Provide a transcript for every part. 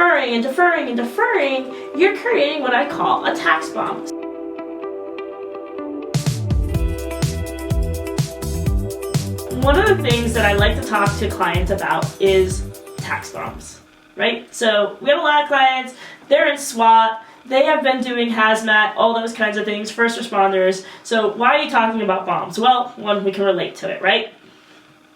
deferring and deferring and deferring, you're creating what I call a tax bomb. One of the things that I like to talk to clients about is tax bombs, right? So we have a lot of clients, they're in SWAT, they have been doing hazmat, all those kinds of things, first responders. So why are you talking about bombs? Well, one, we can relate to it, right?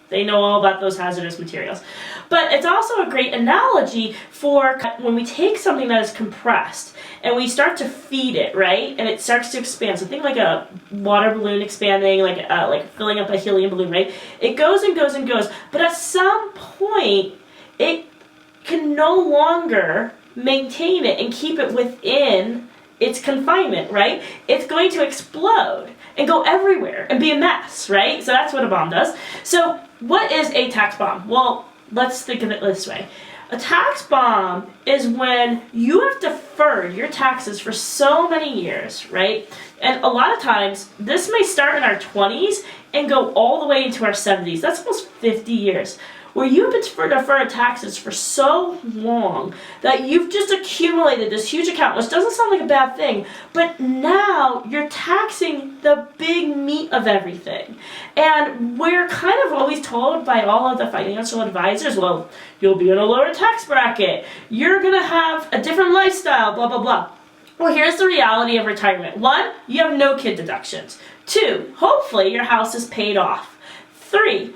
They know all about those hazardous materials. But it's also a great analogy for when we take something that is compressed and we start to feed it, right? And it starts to expand. So think like a water balloon expanding, like filling up a helium balloon, right? It goes and goes and goes. But at some point, it can no longer maintain it and keep it within its confinement, right? It's going to explode and go everywhere and be a mess, right? So that's what a bomb does. So what is a tax bomb? Well, let's think of it this way. A tax bomb is when you have deferred your taxes for so many years, right? And a lot of times, this may start in our 20s and go all the way into our 70s. That's almost 50 years. Where you've been deferred taxes for so long that you've just accumulated this huge account, which doesn't sound like a bad thing, but now you're taxing the big meat of everything. And we're kind of always told by all of the financial advisors, well, you'll be in a lower tax bracket, you're going to have a different lifestyle, blah, blah, blah. Well, here's the reality of retirement. 1, you have no kid deductions. 2, hopefully your house is paid off. 3,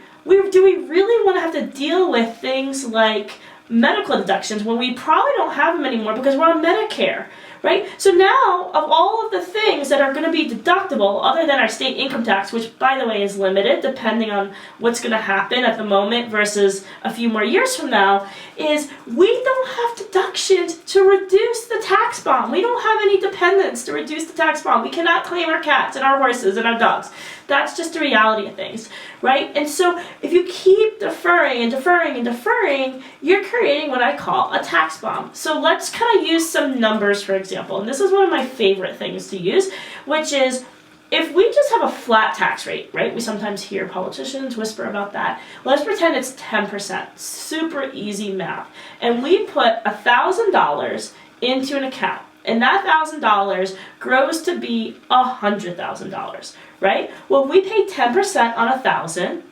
do we really want to have to deal with things like medical deductions when we probably don't have them anymore because we're on Medicare, right? So now, of all of the things that are going to be deductible, other than our state income tax, which, by the way, is limited depending on what's going to happen at the moment versus a few more years from now, is we don't have deductions to reduce the tax bomb. We don't have any dependents to reduce the tax bomb. We cannot claim our cats and our horses and our dogs. That's just the reality of things, right? And so if you keep deferring and deferring and deferring, you're creating what I call a tax bomb. So let's kind of use some numbers, for example. And this is one of my favorite things to use, which is if we just have a flat tax rate, right? We sometimes hear politicians whisper about that. Let's pretend it's 10%. Super easy math. And we put $1,000 into an account. And that $1,000 grows to be $100,000, right? Well, if we pay 10% on $1,000,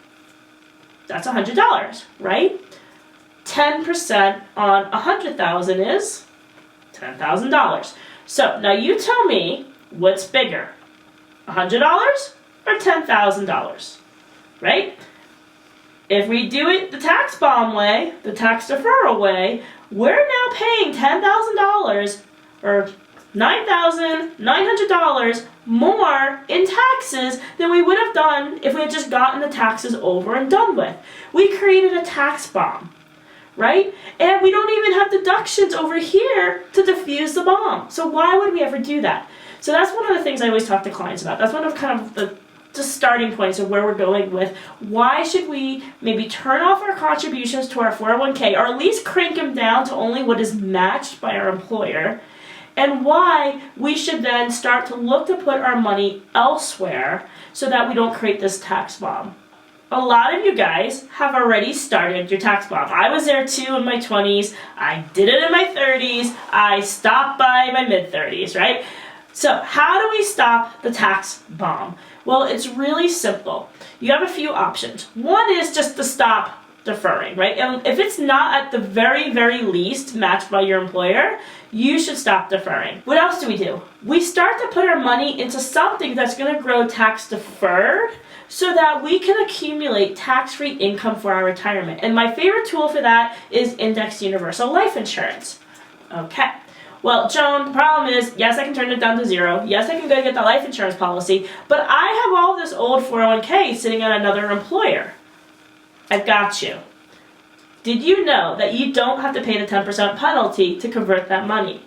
that's $100, right? 10% on $100,000 is $10,000. So now you tell me what's bigger, $100 or $10,000, right? If we do it the tax bomb way, the tax deferral way, we're now paying $10,000 or $9,900 more in taxes than we would have done if we had just gotten the taxes over and done with. We created a tax bomb, right? And we don't even have deductions over here to defuse the bomb. So why would we ever do that? So that's one of the things I always talk to clients about. That's one of kind of the starting points of where we're going with why should we maybe turn off our contributions to our 401k or at least crank them down to only what is matched by our employer, and why we should then start to look to put our money elsewhere so that we don't create this tax bomb. A lot of you guys have already started your tax bomb. I was there too in my 20s. I did it in my 30s. I stopped by my mid-30s, right? So how do we stop the tax bomb? Well, it's really simple. You have a few options. One is just to stop deferring, right? And if it's not at the very, very least matched by your employer, you should stop deferring. What else do? We start to put our money into something that's going to grow tax deferred so that we can accumulate tax-free income for our retirement. And my favorite tool for that is indexed universal life insurance. Okay. Well, Joan, the problem is, yes, I can turn it down to 0. Yes, I can go get the life insurance policy, but I have all this old 401k sitting at another employer. I've got you. Did you know that you don't have to pay the 10% penalty to convert that money?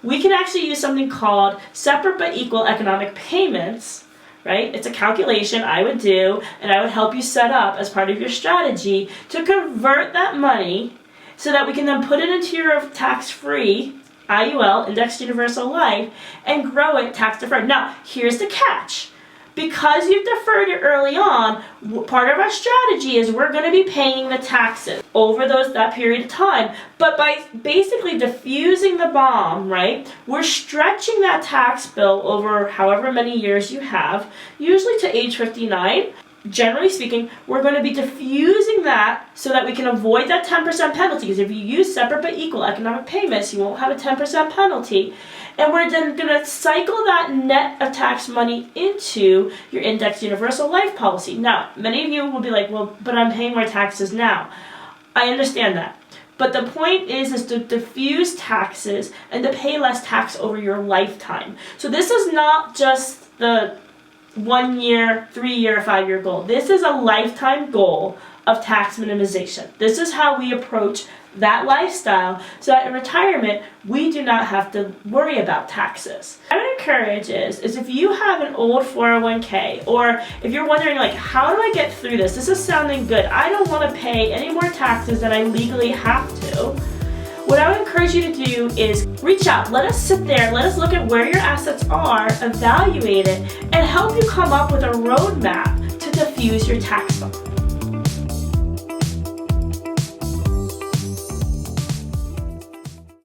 We can actually use something called separate but equal economic payments, right? It's a calculation I would do, and I would help you set up as part of your strategy to convert that money so that we can then put it into your tax-free IUL, Indexed Universal Life, and grow it tax-deferred. Now, here's the catch. Because you've deferred it early on, part of our strategy is we're going to be paying the taxes over that period of time. But by basically diffusing the bomb, right, we're stretching that tax bill over however many years you have, usually to age 59. Generally speaking, we're going to be diffusing that so that we can avoid that 10% penalty. Because if you use separate but equal economic payments, you won't have a 10% penalty. And we're then going to cycle that net of tax money into your indexed universal life policy. Now, many of you will be like, well, but I'm paying more taxes now. I understand that. But the point is to diffuse taxes and to pay less tax over your lifetime. So this is not just the 1 year, 3 year, 5 year goal. This is a lifetime goal of tax minimization. This is how we approach that lifestyle so that in retirement we do not have to worry about taxes. What I would encourage is if you have an old 401k, or if you're wondering like, how do I get through this? This is sounding good. I don't want to pay any more taxes than I legally have to. What I would encourage you to do is reach out. Let us sit there. Let us look at where your assets are, evaluate it, and help you come up with a roadmap to diffuse your tax bill.